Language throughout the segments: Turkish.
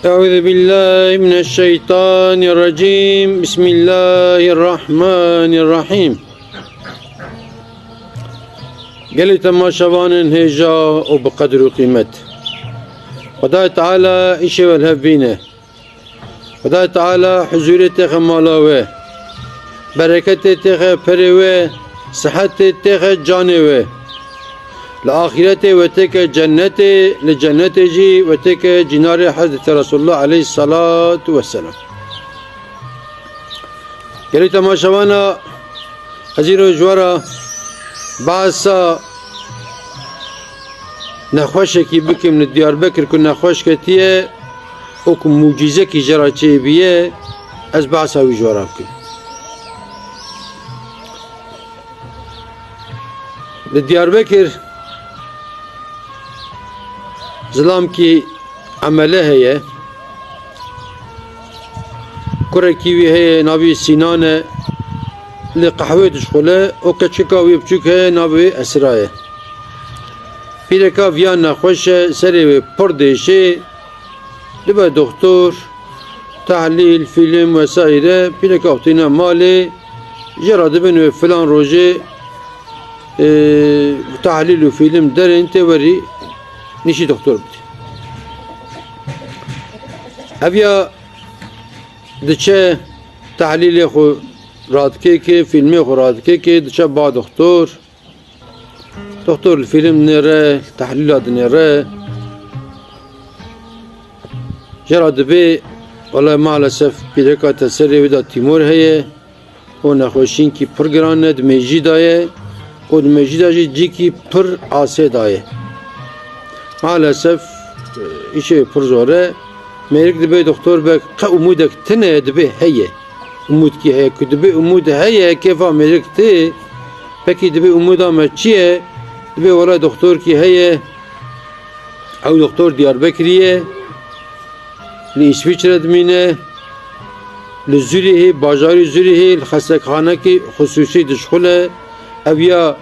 أعوذ بالله من الشيطان الرجيم بسم الله الرحمن الرحيم قال تماشوان هجا وبقدر قيمت خدای تعالی ایشه والهفینه خدای تعالی حضورت خمالاوه برکت تخ پروه صحت تخ جانوه لآخرت وتك جنة لجنة جي وتك جنار حضرت رسول الله عليه الصلاة والسلام قالوا تماشوانا هزيرو جوارا بعضا نخوش کی بکم من دیار بکر کن نخوش کتیه اوکم موجزه کی جرا چه بیه از بعضا وی جوارا بکن لدیار بکر ظلام کی عمله ہے کرے کیوی ہے ناوی سینان لقهوه دشخوله او کچکا وی بچوک ہے ناوی اسرائه پیرکا ویان نخوش سری و پردشه لبا دکتر تحلیل فیلم وسایره پیرکا اختینا مالی جراده بنو فلان روژه تحلیل و فیلم در انت وری نیشی دکتر بود اویا دچه تحلیل خو رادکه که فیلمی خو رادکه که دچه با دکتر الفيلم نره تحليلات نره جراد بي والله مالسف بيدكا تسري ودا تيمور هي و نخوشين كي پرگرانه دميجي دايه و دميجي داجي جي كي پر آسه دايه مالسف ايشه پر زوره ميرك دبي دكتور بك قا امودك تنه دبي هي امود كي هي كدبي امود هي كيفا ميرك تي بكي دبي امودا ما چيه دبي ولا دكتور كي هي او دكتور ديار بكريه لإسويسرا دمينه لزوريه باجاري زوريه الخستخانه كي خصوصي دشخله اويا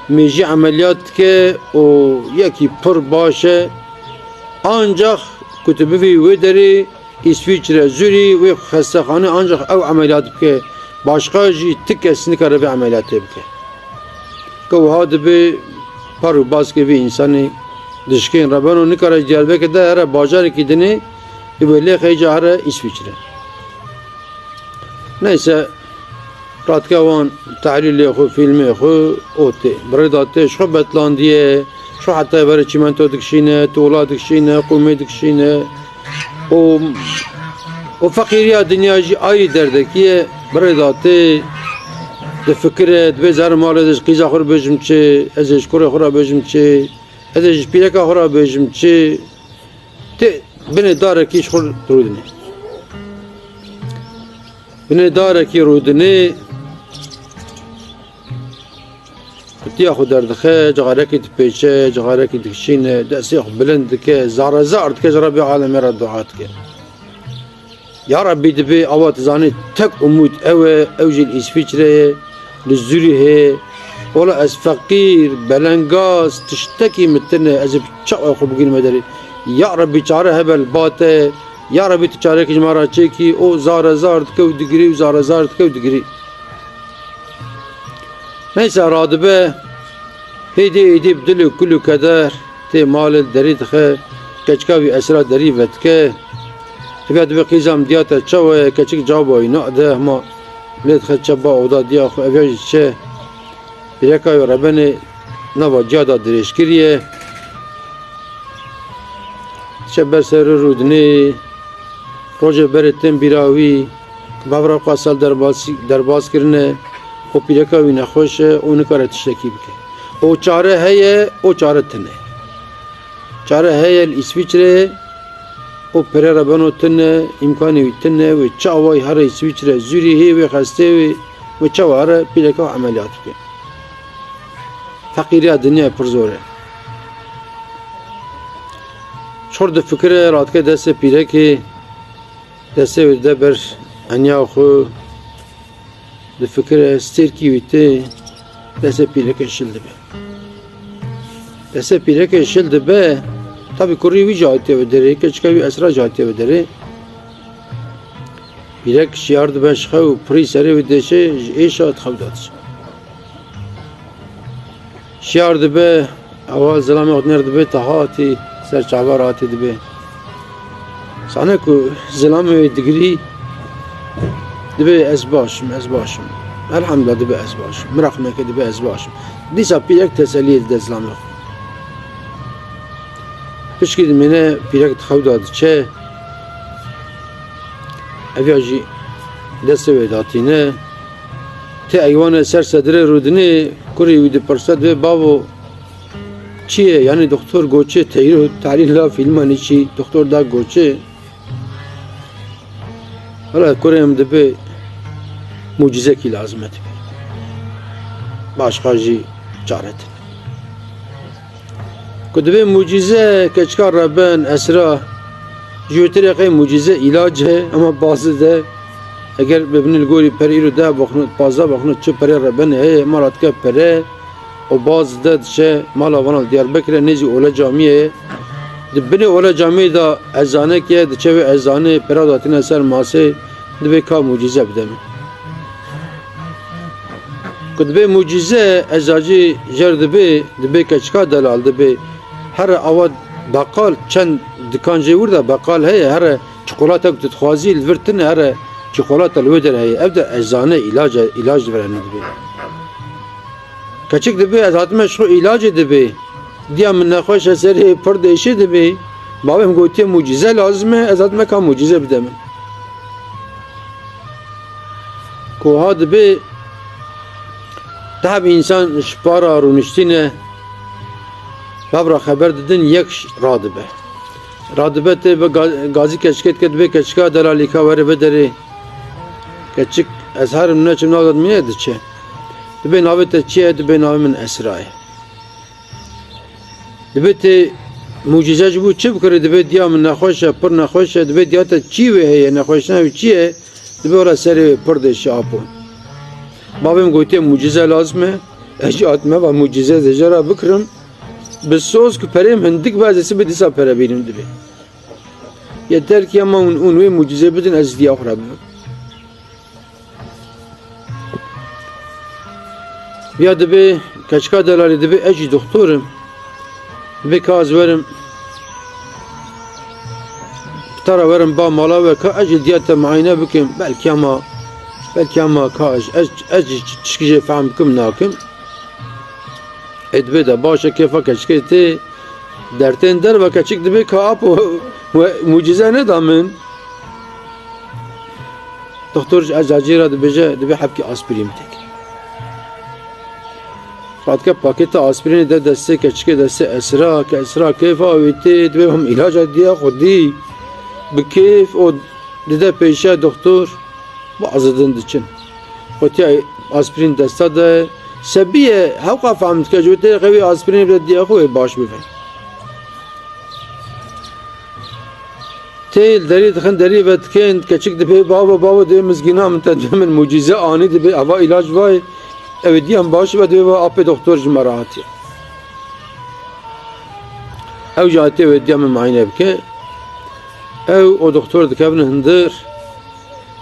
ميجي عمليات كي او يكي پر باشه ancak كتبي ودري İsviçre, Zürih ve hastahane ancak ev ameliyat bike. Başka jî tikesini kare bir ameliyat bike. Kavhad be paru baske bir insanı dışkın rabano ne kare celbeke de her bajar ki dini böyle khaycara İsviçre. Neyse ratkavan tahlil xo filmi xo ote. Bradate şu betlan diye şu hatta böyle çimento dikşine, tuğla dikşine, kume dikşine o fakiriya dünyacı ayrı derdekiye bradate de fikret ve zar malades qiza xor bejimçe ezeş kore xora bejimçe ezeş pireka xora bejimçe te bine dara ki xor rudne bine dara ki rudne kutiya xudar dxe jgaraki tpeche jgaraki dikshine dasi xblend ke zara zart ke rabbi alem radduat ke ya rabbi dibi avat zani tek umut eve evjil İsviçre'ye لزوريه ولا از فقير بلنگاز تشتكي متنه از بچاو خو بگیر مدري يا ربي چاره هبل باته يا ربي تچاره کی جمارا چکی او زار کو دگری زار کو دگری neyse radibe hedi edip dili kullu kadar te mal derid khe keçkavi esra deri vetke fiyat be qizam diyata çawe keçik jawab ina de ma ليت خدشبا ودا ديا خو افيج چه يكا ربني نوا جادا دريشكريه شبر سر رودني روجه برتن بيراوي باورا قاسل درباز کرنه او پيركا وي نخوش اون کار تشکی بك او چاره هي او چاره تنه چاره هي الاسويچره o perera benotene imkanı vitene ve çavay her İsviçre Zürih ve hastane ve çavara pileka ameliyat ki. Fakiriya dünya perzore. Şurada fikre rahatke dese pileki dese de ber anya xo de fikre sterki vite dese pileki şilde be. Dese pileki şilde be tabi kuruyu bir cahite vedere, keçka bir esra cahite vedere. Birek şiardı ben şıkav, pri seri vedeşe, eşat xavdatıç. Şiardı be, ava zilami odnerdi be, tahati, serçava rahati be. Sana ku zilami digri, dibe ez başım. Elhamdülillah dibe ez başım. Mırakmeke dibe ez başım. Disa pirek teselli edildi zilami. Pişki dimine pirek xavdadı çe, evyaji deste vedatine, te ayvane ser sedre rudini, kuri vidi parsad ve babo çiye yani doktor goçe teyir tarihla filmani çi doktor da goçe hala kurem de be mucize ki lazım et başka ji çaret kudbe mucize keçkar rabben esra jütere mucize ilaç है ama bazı da eğer bebnil gori periru da bakın bazı bakın çu peri rabben है marat ke peri o bazı da şey malavanal Diyarbakır'a nezi ola camiye dibine ola camiye da ezane ki de çeve ezane peradatine ser mase dibe ka mucize bidemi kudbe mucize ezacı jerdibe dibe keçka dalal dibe her avad bakal çend dikancı vurda bakal heye her çikolata tutxazil virtin her çikolata lüder heye evde ezane ilaç veren dibe Kaçık dibe ezatme şu ilacı dibe diya min nekhoş eseri pır değişi dibe babam gotiye mucize lazım ezatme ka mucize bidemi koha dibe tabi insan şpara runiştine babra haber dedin yek radibe radibete ve gazi keşket kedbe keşka dalalika veri bederi keçik ezharım ne çim nağdat mine ediçe dibe navete çiye dibe navimin esraya dibe te mucizeci bu çi bukari dibe diya min nekhoşe pır nekhoşe dibe diya te çi ve heye nekhoşne ve çiye dibe ola seri pır deşi apun babam goytiye mucize lazım eci atme ve mucize zecera bikrim Besoz ki perem hendik bazısı bir disa pere benim dibi. Yeter ki ama un ve mucize bedin az diye ahra be. Ya dibi kaçka delali dibi eci doktorum. Dibi kaz verim. Tara verim ba mala ve ka eci diyete muayene bikim belki ama ka eci çıkıcı fahm bikim nakim. Edbe de başa kefa keçketi derten der ve keçik dibe kaap ve mucize ne damın doktor azacira dibe hepki aspirin tek fatka paketi aspirin de deste keçke deste esra kefa veti dibe hum ilaç diye khudi bikeyf o dide peşe doktor bazıdın için fatka aspirin desta da Sebiye havka fahmt ki jüte qavi aspirin bile diye xoy baş bife. Tel deri dixin deri ve tkend keçik dibe baba de mizgina mutadem mucize ani dibe ava ilaç vay evdiyan baş ve dibe apı doktor jmarahati. Ev jate ve diyan muayene bke. Ev o doktor dikabne hindir.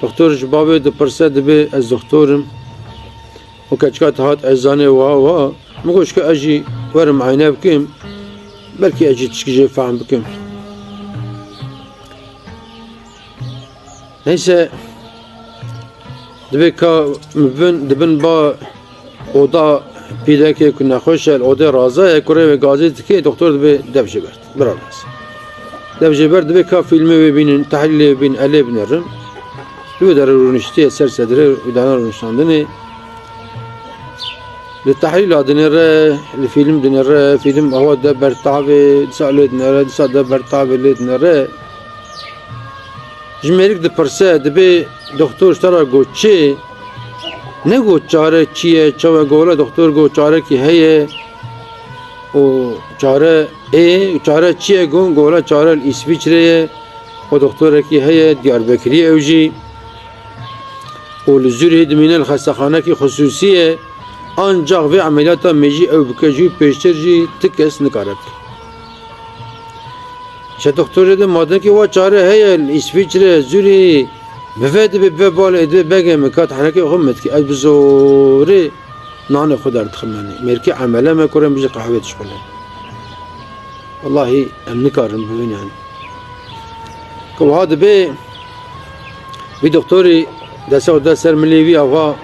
Doktor jbabe de perse dibe az doktorum و کچکات هات ازانه و مگوش که اجی ورم عینه بکیم بلکی اجی تشکیجه فهم بکیم neyse dibin ba oda pideke ku nekhoşel oda razaya kure ve gazeteki doktor dibe devjebert biraz devjebert dibe ka filmi ve binin tahlili bin ele binerim dibe darurun işte sersedire udanar unşandını للتحليل دنيرة الفيلم دنيرة فيلم هو ده برتعبي سأله دنيرة ده برتعبي اللي دنيرة جميرك ده برسة دبي دكتور اشترى قوتشي نقول چاره چیه چوه گوله دکتر گو چاره کی هیه و چاره چیه گوله چاره اسویچریه و دکتر کی هیه دیاربکری اوجی و لزوری دمینه الخستخانه کی خصوصیه ancak ve ameliyata meci ev bükeci peşterci tıkes nikaret. Çe doktoru de madem ki o çare heyel İsviçre, Zürih, beved be bal ede begem kat haneki hummet ki az zori nane khudar tkhmani merki amele me kurem biji kahve tşkule. Vallahi em nikarım bugün yani. Ko hadi be bir doktori desa da ser melevi ava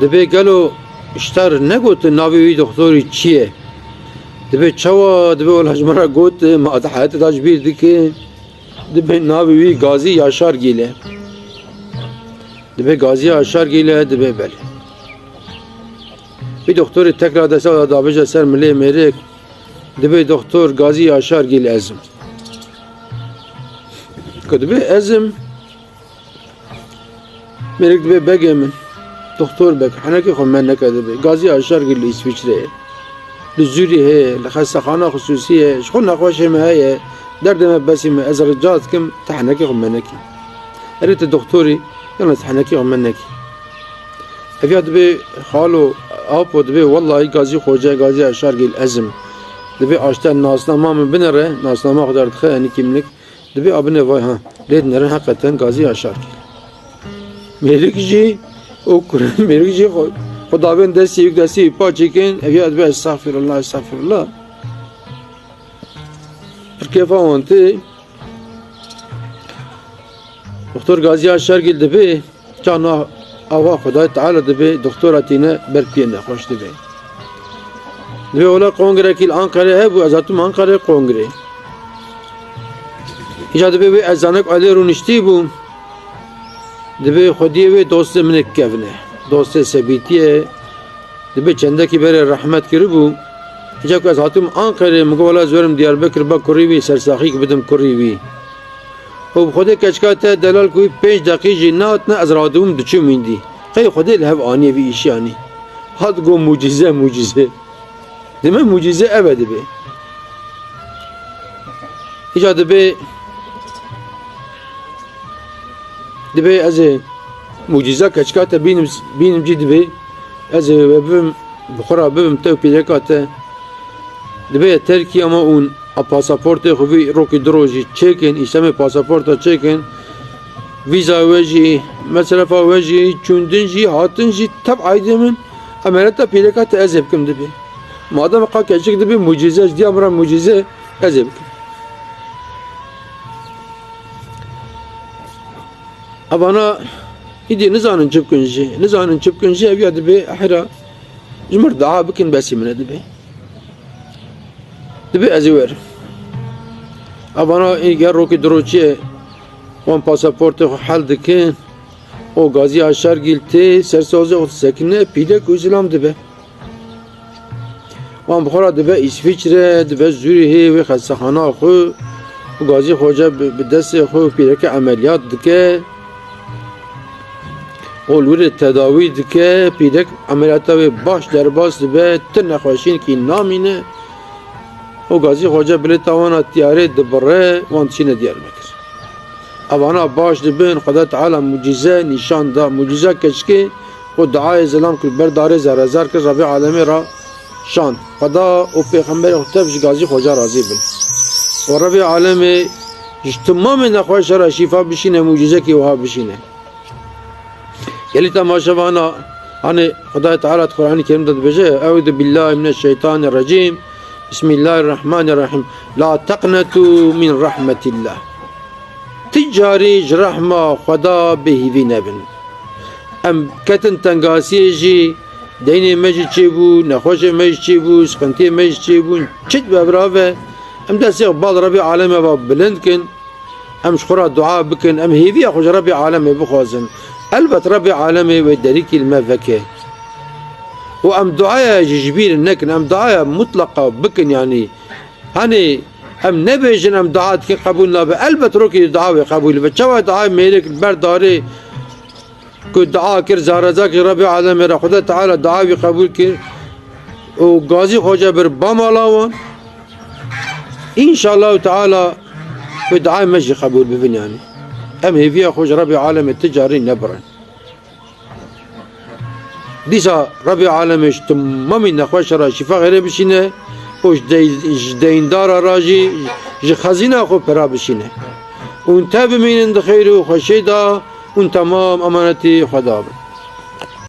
de galo iştar ne got navi doktori çiye de çava de ol hacmara got ma da hayat da bir dike de navi Gazi Yaşar gile de Gazi Yaşar gile de bel bir doktori tekrar desa da beja ser melevi merek de doktor Gazi Yaşar gile ezim كدبي أزم مريك دبي بقى من دكتور بك حناكي خمنا كدبي غازي أشار قل إسفيتشري للزوري هي لخستخانة خصوصية شغل نقاش ما هي درد ما بس ما أزرجات كم تحناكي خمناكي أريد الدكتوري يلا تحناكي خمناكي أفيا دبي خالو أبو دبي والله غازي خوجة غازي أشار قل أزم دبي أشتى ناسنامة من بنره ناسنامة قدر تخي أني كيملك دبي أبني vay ha red neren hakikaten Gazi Yaşar ki melekci o Kur'an melekci Xudaven desti yük desti ipa çekin eviyat be estağfirullah estağfirullah bir kefa onti Doktor Gazi Yaşar gil debi cana ava Xuday Teala debi doktor atine berpiyene hoş debi debi ola kongre kil Ankara he bu azatum Ankara kongre İşte debi ezanek Ali runişti bu. Debi Xudiye ve dostu minik kevne. Dostu sebitiye. Debi çendeki beri rahmet kiri bu. İşte kız hatum Ankara mukavvala zorum Diyarbakır bak kurivi sersakik bidim kurivi. O Xudiye keşkate delal kuy 5 dakika naat ne azradum düşüm indi. Kay Xudiye lev aniye bir iş yani. Had go mucize mucize. Demek mucize evet debi. İşte debi دبي أزه معجزة كشكاته بينم جي دبي أزه وبم بخورا بم تو بيدكاته دبي تركيا ما اون باسبورت خوي روكي دروجي تشيكن إسمه باسبورت تشيكن فيزا وجي مثلا فوجي چوندن جي هاتن جي تب عايدمن أمانة بيدكاته أزه بكم دبي ما دام قا كشك دبي معجزة دي أمر معجزة أزه بكم Abana hidi nizanın çıpkınca ev yadı be ahira cumhur daha bikin besimine de be de be eziver abana eğer roki droçye on pasaportu hal dikin o Gazi Yaşar gilte sersoze 38'ne pide kuzlam de be on bukhara de be İsviçre de be Zürih ve xastahana xu Gazi Hoca be dest xu pide ki ameliyat dike Olveri tedavi dike pidek ameliyata ve baş derbas be tırnak hoşin ki namine o Gazi Hoca bile tavana tiyare de bere vantişine Diyarbakır. Avana baş dibin Xuda Teala mucize nişan da mucize keşke o duaya zelam kır berdare zarazar kır Rabbi alemi ra şan. Xuda o peygamber Xuda Gazi Hoca razı bil. O Rabbi alemi tamamı nekhoşara şifa bişine mucize ki oha bişine. Yeli tamaşavana hani Xuda Teala Kur'an-ı Kerim'de beje Euzu billahi mineşşeytanirracim Bismillahirrahmanirrahim La taqnatu min rahmetillah Ticari rahma Xuda behivi nebin Em ketin tengasiyeji Deyni mecid çebu Nekhoşe mecid çebu Sıkıntıya mecid çebu Çit bebrave Em desek bal Rabbi aleme ve bilindkin Em şkura dua bikin Em heviye hoş Rabbi aleme bixwazin البت ربي عالمي ودريك المفكه وام دعاء جبير نكن ام دعاء مطلقه بكن يعني هني ام نبيجن ام دعاء كي قبول لا البت روكي دعاء قبول بچوا دعاء ميلك برداري كو دعاء كر زارزاك ربي عالمي خدا تعالى دعاء قبول كي وغازي خوجه بر بامالاون ان شاء الله تعالى ودعاء مجي قبول بفن يعني ام هيفيا خوش ربي عالم التجاري نبرا ديسا ربي عالم تمامي نخوش را شفا غير بشينه و جدیندار راجی جی خزینه خو پرا بشینه اون تا بمینن دخیر و خوشی دا اون تمام امانتی خدا بد